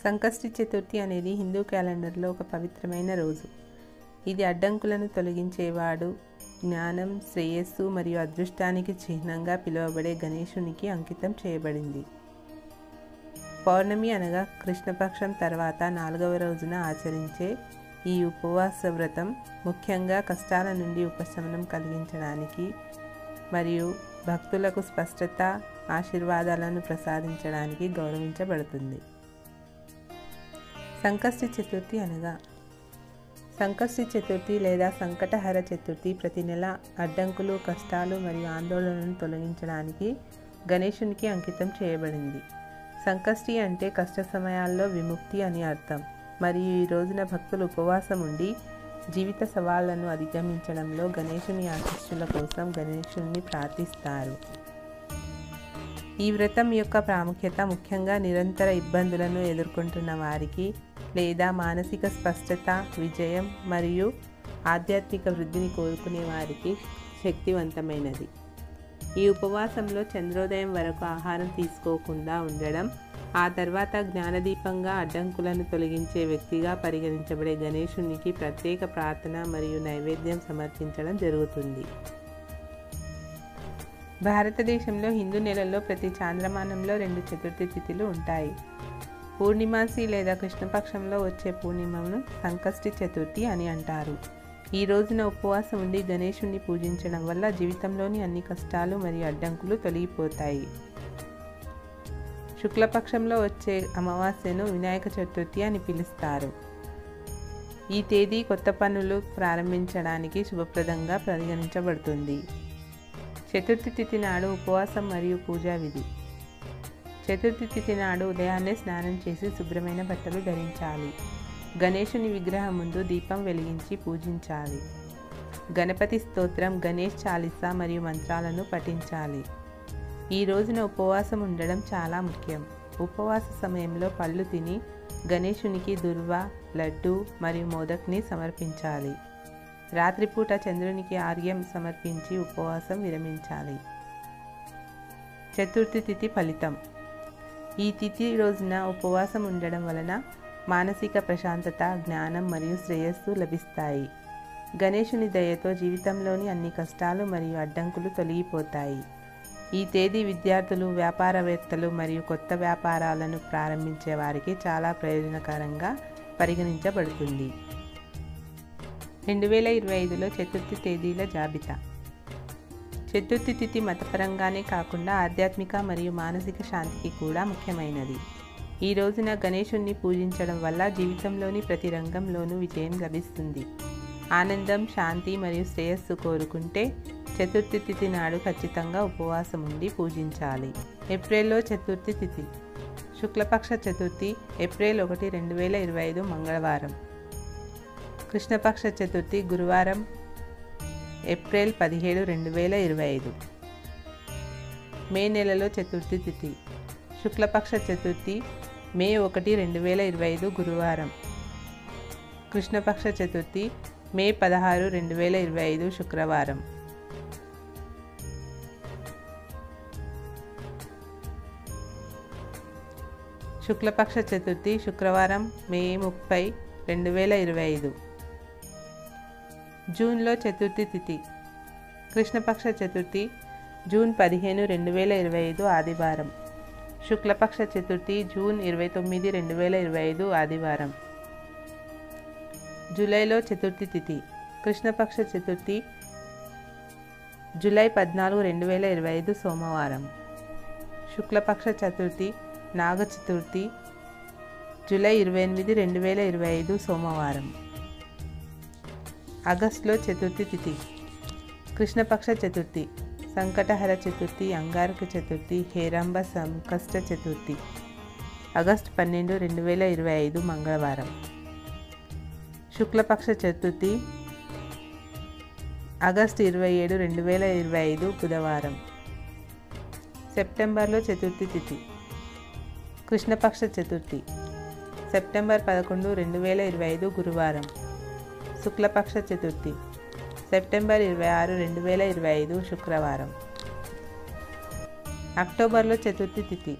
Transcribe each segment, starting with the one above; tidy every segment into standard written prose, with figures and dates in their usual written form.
సంకష్టి చతుర్థి అనేది హిందూ క్యాలెండర్లో ఒక పవిత్రమైన రోజు. ఇది అడ్డంకులను తొలగించేవాడు, జ్ఞానం, శ్రేయస్సు మరియు అదృష్టానికి చిహ్నంగా పిలువబడే గణేశునికి అంకితం చేయబడింది. పౌర్ణమి అనగా కృష్ణపక్షం తర్వాత 4వ రోజున ఆచరించే ఈ ఉపవాస వ్రతం ముఖ్యంగా కష్టాల నుండి ఉపశమనం కలిగించడానికి మరియు భక్తులకు స్పష్టత, ఆశీర్వాదాలను ప్రసాదించడానికి గౌరవించబడుతుంది. సంకష్టి చతుర్థి అనగా సంకష్టి చతుర్థి లేదా సంకటహర చతుర్థి ప్రతి నెల అడ్డంకులు, కష్టాలు మరియు ఆందోళనలను తొలగించడానికి గణేశునికి అంకితం చేయబడింది. సంకష్టి అంటే కష్ట సమయాల్లో విముక్తి అని అర్థం. మరియు ఈ రోజున భక్తులు ఉపవాసం ఉండి జీవిత సవాళ్లను అధిగమించడంలో గణేశుని ఆశీస్సుల కోసం గణేశుని ప్రార్థిస్తారు. ఈ వ్రతం యొక్క ప్రాముఖ్యత ముఖ్యంగా నిరంతర ఇబ్బందులను ఎదుర్కొంటున్న వారికి లేదా మానసిక స్పష్టత, విజయం మరియు ఆధ్యాత్మిక వృద్ధిని కోరుకునే వారికి శక్తివంతమైనది. ఈ ఉపవాసంలో చంద్రోదయం వరకు ఆహారం తీసుకోకుండా ఉండడం, ఆ తర్వాత జ్ఞానదీపంగా అడ్డంకులను తొలగించే వ్యక్తిగా పరిగణించబడే గణేశునికి ప్రత్యేక ప్రార్థన మరియు నైవేద్యం సమర్పించడం జరుగుతుంది. భారతదేశంలో హిందూ నెలల్లో ప్రతి చాంద్రమానంలో 2 చతుర్థి తిథులు ఉంటాయి. పూర్ణిమాసి లేదా కృష్ణపక్షంలో వచ్చే పూర్ణిమను సంకష్టి చతుర్థి అని అంటారు. ఈ రోజున ఉపవాసం ఉండి గణేశుని పూజించడం వల్ల జీవితంలోని అన్ని కష్టాలు మరియు అడ్డంకులు తొలగిపోతాయి. శుక్లపక్షంలో వచ్చే అమావాస్యను వినాయక చతుర్థి అని పిలుస్తారు. ఈ తేదీ కొత్త పనులు ప్రారంభించడానికి శుభప్రదంగా పరిగణించబడుతుంది. చతుర్థి తిథి నాడు ఉపవాసం మరియు పూజా విధి. చతుర్థి తిథి నాడు ఉదయాన్నే స్నానం చేసి శుభ్రమైన బట్టలు ధరించాలి. గణేశుని విగ్రహం ముందు దీపం వెలిగించి పూజించాలి. గణపతి స్తోత్రం, గణేష్ చాలీసా మరియు మంత్రాలను పఠించాలి. ఈ రోజున ఉపవాసం ఉండడం చాలా ముఖ్యం. ఉపవాస సమయంలో పళ్ళు తిని గణేశునికి దుర్వ, లడ్డు మరియు మోదక్ని సమర్పించాలి. రాత్రిపూట చంద్రునికి ఆర్ఘ్యం సమర్పించి ఉపవాసం విరమించాలి. చతుర్థి తిథి ఫలితం. ఈ తిథి రోజున ఉపవాసం ఉండడం వలన మానసిక ప్రశాంతత, జ్ఞానం మరియు శ్రేయస్సు లభిస్తాయి. గణేశుని దయతో జీవితంలోని అన్ని కష్టాలు మరియు అడ్డంకులు తొలగిపోతాయి. ఈ తేదీ విద్యార్థులు, వ్యాపారవేత్తలు మరియు కొత్త వ్యాపారాలను ప్రారంభించే వారికి చాలా ప్రయోజనకరంగా పరిగణించబడుతుంది. 2025లో చతుర్థి తేదీల జాబితా. చతుర్థి తిథి మతపరంగానే కాకుండా ఆధ్యాత్మిక మరియు మానసిక శాంతికి కూడా ముఖ్యమైనది. ఈ రోజున గణేశుణ్ణి పూజించడం వల్ల జీవితంలోని ప్రతి రంగంలోనూ విజయం లభిస్తుంది. ఆనందం, శాంతి మరియు శ్రేయస్సు కోరుకుంటే చతుర్థి తిథి నాడు ఖచ్చితంగా ఉపవాసం ఉండి పూజించాలి. ఏప్రిల్లో చతుర్థి తిథి. శుక్లపక్ష చతుర్థి ఏప్రిల్ 1, 2025 మంగళవారం. కృష్ణపక్ష చతుర్థి గురువారం ఏప్రిల్ 17, 2025. మే నెలలో చతుర్థి తిథి. శుక్లపక్ష చతుర్థి మే 1, 2025 గురువారం. కృష్ణపక్ష చతుర్థి మే 16, 2025 శుక్రవారం. శుక్లపక్ష చతుర్థి శుక్రవారం మే 30, 2025. జూన్లో చతుర్థి తిథి. కృష్ణపక్ష చతుర్థి జూన్ 15, 2025 ఆదివారం. శుక్లపక్ష చతుర్థి జూన్ 29, 2025 ఆదివారం. జూలైలో చతుర్థి తిథి. కృష్ణపక్ష చతుర్థి జూలై 14, 2025 సోమవారం. శుక్లపక్ష చతుర్థి నాగ చతుర్థి జూలై 28, 2025 సోమవారం. ఆగస్టులో చతుర్థి తిథి. కృష్ణపక్ష చతుర్థి, సంకటహర చతుర్థి, అంగారక చతుర్థి, హేరంబ సంకష్ట చతుర్థి. ఆగస్టు 12, 2025 మంగళవారం. శుక్లపక్ష చతుర్థి ఆగస్టు 27, 2025 బుధవారం. సెప్టెంబర్లో చతుర్థి తిథి. కృష్ణపక్ష చతుర్థి సెప్టెంబర్ 11, 2025 గురువారం. శుక్లపక్ష చతుర్థి సెప్టెంబర్ 26, 2025 శుక్రవారం. అక్టోబర్లో చతుర్థి తిథి.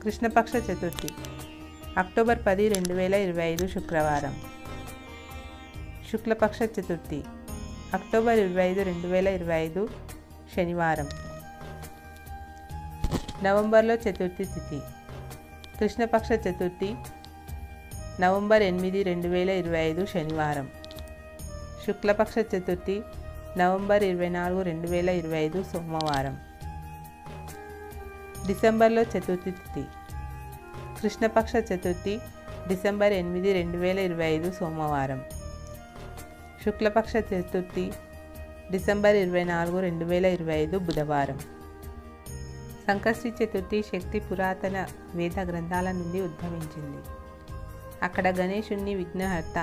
కృష్ణపక్ష చతుర్థి అక్టోబర్ 10, 2025 శుక్రవారం. శుక్లపక్ష చతుర్థి అక్టోబర్ 25, 2025 శనివారం. నవంబర్లో చతుర్థి తిథి కృష్ణపక్ష చతుర్థి నవంబర్ 8, 2025 శనివారం. శుక్లపక్ష చతుర్థి నవంబర్ 24, 2025 సోమవారం. డిసెంబర్లో చతుర్థి తిథి కృష్ణపక్ష చతుర్థి డిసెంబర్ 8, 2025 సోమవారం. శుక్లపక్ష చతుర్థి డిసెంబర్ 24, 2025 బుధవారం. సంకష్టి చతుర్థి శక్తి పురాతన వేద గ్రంథాల నుండి ఉద్భవించింది. అక్కడ గణేశుణ్ణి విఘ్నహర్త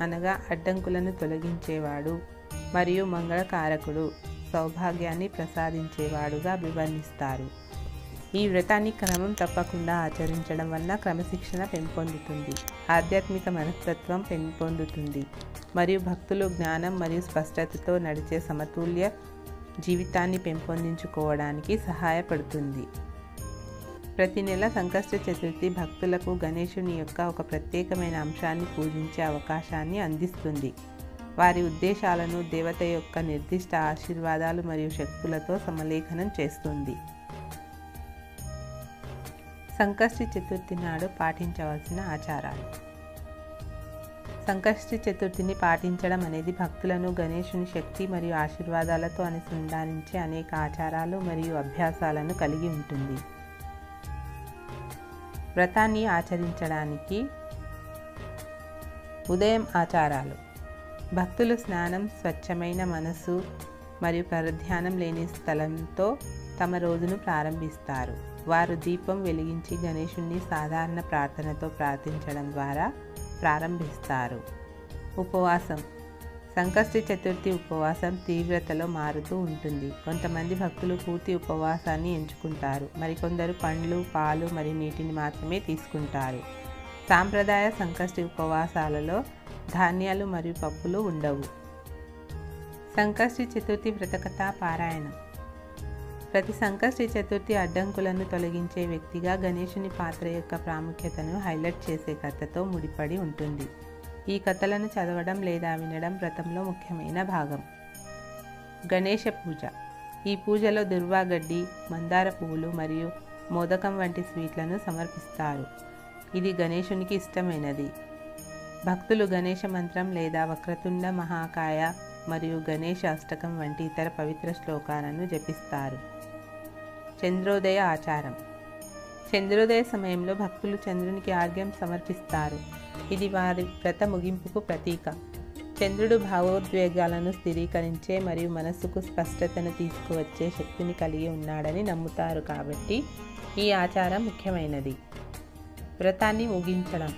అనగా అడ్డంకులను తొలగించేవాడు మరియు మంగళకారకుడు, సౌభాగ్యాన్ని ప్రసాదించేవాడుగా అభివర్ణిస్తారు. ఈ వ్రతాన్ని క్రమం తప్పకుండా ఆచరించడం వలన క్రమశిక్షణ పెంపొందుతుంది, ఆధ్యాత్మిక మనస్తత్వం పెంపొందుతుంది మరియు భక్తులు జ్ఞానం మరియు స్పష్టతతో నడిచే సమతుల్య జీవితాన్ని పెంపొందించుకోవడానికి సహాయపడుతుంది. ప్రతి నెల సంకష్ట చతుర్థి భక్తులకు గణేశుని యొక్క ఒక ప్రత్యేకమైన అంశాన్ని పూజించే అవకాశాన్ని అందిస్తుంది. వారి ఉద్దేశాలను దేవత యొక్క నిర్దిష్ట ఆశీర్వాదాలు మరియు శక్తులతో సమలేఖనం చేస్తుంది. సంకష్టి చతుర్థి నాడు పాటించవలసిన ఆచారాలు. సంకష్టి చతుర్థిని పాటించడం అనేది భక్తులను గణేశుని శక్తి మరియు ఆశీర్వాదాలతో అనుసంధానించే అనేక ఆచారాలు మరియు అభ్యాసాలను కలిగి ఉంటుంది. వ్రతాన్ని ఆచరించడానికి ఉదయం ఆచారాలు. భక్తులు స్నానం, స్వచ్ఛమైన మనసు మరియు పరధ్యానం లేని స్థలంతో తమ రోజును ప్రారంభిస్తారు. వారు దీపం వెలిగించి గణేశుణ్ణి సాధారణ ప్రార్థనతో ప్రార్థించడం ద్వారా ప్రారంభిస్తారు. ఉపవాసం. సంకష్టి చతుర్థి ఉపవాసం తీవ్రతలో మారుతూ ఉంటుంది. కొంతమంది భక్తులు పూర్తి ఉపవాసాన్ని ఎంచుకుంటారు, మరికొందరు పండ్లు, పాలు మరియు నీటిని మాత్రమే తీసుకుంటారు. సాంప్రదాయ సంకష్టి ఉపవాసాలలో ధాన్యాలు మరియు పప్పులు ఉండవు. సంకష్టి చతుర్థి వ్రతకథ పారాయణం. ప్రతి సంకష్టి చతుర్థి అడ్డంకులను తొలగించే వ్యక్తిగా గణేశుని పాత్ర యొక్క ప్రాముఖ్యతను హైలైట్ చేసే కథతో ముడిపడి ఉంటుంది. ఈ కథలను చదవడం లేదా వినడం వ్రతంలో ముఖ్యమైన భాగం. గణేశ పూజ. ఈ పూజలో దుర్వాగడ్డి, మందార పువ్వులు మరియు మోదకం వంటి స్వీట్లను సమర్పిస్తారు. ఇది గణేశునికి ఇష్టమైనది. భక్తులు గణేశ మంత్రం లేదా వక్రతుండ మహాకాయ మరియు గణేశ అష్టకం వంటి ఇతర పవిత్ర శ్లోకాలను జపిస్తారు. చంద్రోదయ ఆచారం. చంద్రోదయ సమయంలో భక్తులు చంద్రునికి ఆర్ఘ్యం సమర్పిస్తారు. ఇది వారి వ్రత ముగింపుకు ప్రతీక. చంద్రుడు భావోద్వేగాలను స్థిరీకరించే మరియు మనస్సుకు స్పష్టతను తీసుకువచ్చే శక్తిని కలిగి ఉన్నాడని నమ్ముతారు కాబట్టి ఈ ఆచారం ముఖ్యమైనది. వ్రతాన్ని ముగించడం.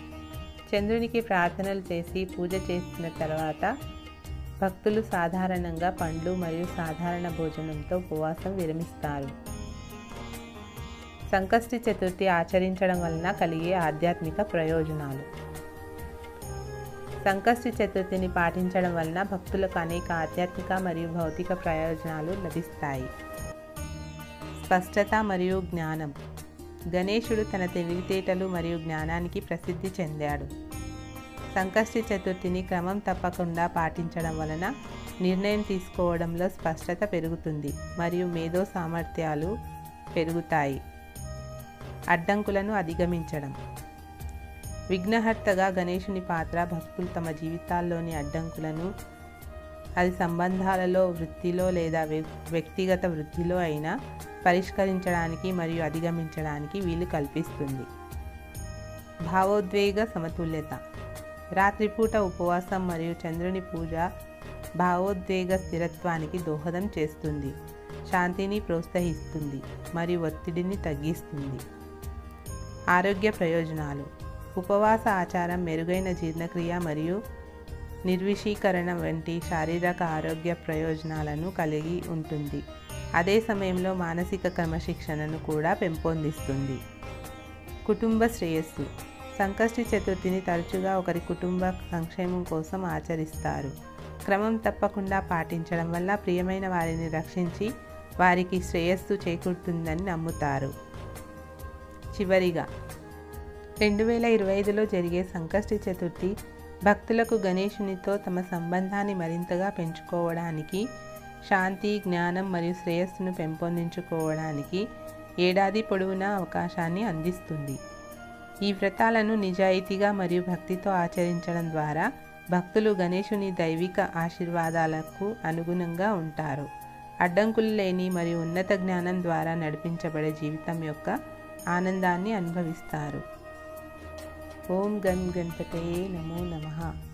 చంద్రునికి ప్రార్థనలు చేసి పూజ చేసిన తర్వాత భక్తులు సాధారణంగా పండ్లు మరియు సాధారణ భోజనంతో ఉపవాసం విరమిస్తారు. సంకష్టి చతుర్థి ఆచరించడం వలన కలిగే ఆధ్యాత్మిక ప్రయోజనాలు. సంకష్టి చతుర్థిని పాటించడం వలన భక్తులకు అనేక ఆధ్యాత్మిక మరియు భౌతిక ప్రయోజనాలు లభిస్తాయి. స్పష్టత మరియు జ్ఞానం. గణేశుడు తన తెలివితేటలు మరియు జ్ఞానానికి ప్రసిద్ధి చెందాడు. సంకష్టి చతుర్థిని క్రమం తప్పకుండా పాటించడం వలన నిర్ణయం తీసుకోవడంలో స్పష్టత పెరుగుతుంది మరియు మేధో సామర్థ్యాలు పెరుగుతాయి. అడ్డంకులను అధిగమించడం. విఘ్నహర్తగా గణేశుని పాత్ర భక్తులు తమ జీవితాల్లోని అడ్డంకులను, అది సంబంధాలలో, వృత్తిలో లేదా వ్యక్తిగత వృద్ధిలో అయినా పరిష్కరించడానికి మరియు అధిగమించడానికి వీలు కల్పిస్తుంది. భావోద్వేగ సమతుల్యత. రాత్రిపూట ఉపవాసం మరియు చంద్రుని పూజ భావోద్వేగ స్థిరత్వానికి దోహదం చేస్తుంది, శాంతిని ప్రోత్సహిస్తుంది మరియు ఒత్తిడిని తగ్గిస్తుంది. ఆరోగ్య ప్రయోజనాలు. ఉపవాస ఆచారం మెరుగైన జీర్ణక్రియ మరియు నిర్విషీకరణ వంటి శారీరక ఆరోగ్య ప్రయోజనాలను కలిగి ఉంటుంది. అదే సమయంలో మానసిక క్రమశిక్షణను కూడా పెంపొందిస్తుంది. కుటుంబ శ్రేయస్సు. సంకష్టి చతుర్థిని తరచుగా ఒకరి కుటుంబ సంక్షేమం కోసం ఆచరిస్తారు. క్రమం తప్పకుండా పాటించడం వల్ల ప్రియమైన వారిని రక్షించి వారికి శ్రేయస్సు చేకూరుతుందని నమ్ముతారు. చివరిగా 2025లో జరిగే సంకష్టి చతుర్థి భక్తులకు గణేశునితో తమ సంబంధాన్ని మరింతగా పెంచుకోవడానికి, శాంతి, జ్ఞానం మరియు శ్రేయస్సును పెంపొందించుకోవడానికి ఏడాది పొడవునా అవకాశాన్ని అందిస్తుంది. ఈ వ్రతాలను నిజాయితీగా మరియు భక్తితో ఆచరించడం ద్వారా భక్తులు గణేశుని దైవిక ఆశీర్వాదాలకు అనుగుణంగా ఉంటారు. అడ్డంకులు లేని మరియు ఉన్నత జ్ఞానం ద్వారా నడిపించబడే జీవితం యొక్క ఆనందాన్ని అనుభవిస్తారు. ఓం గం గణపతయే నమో నమః.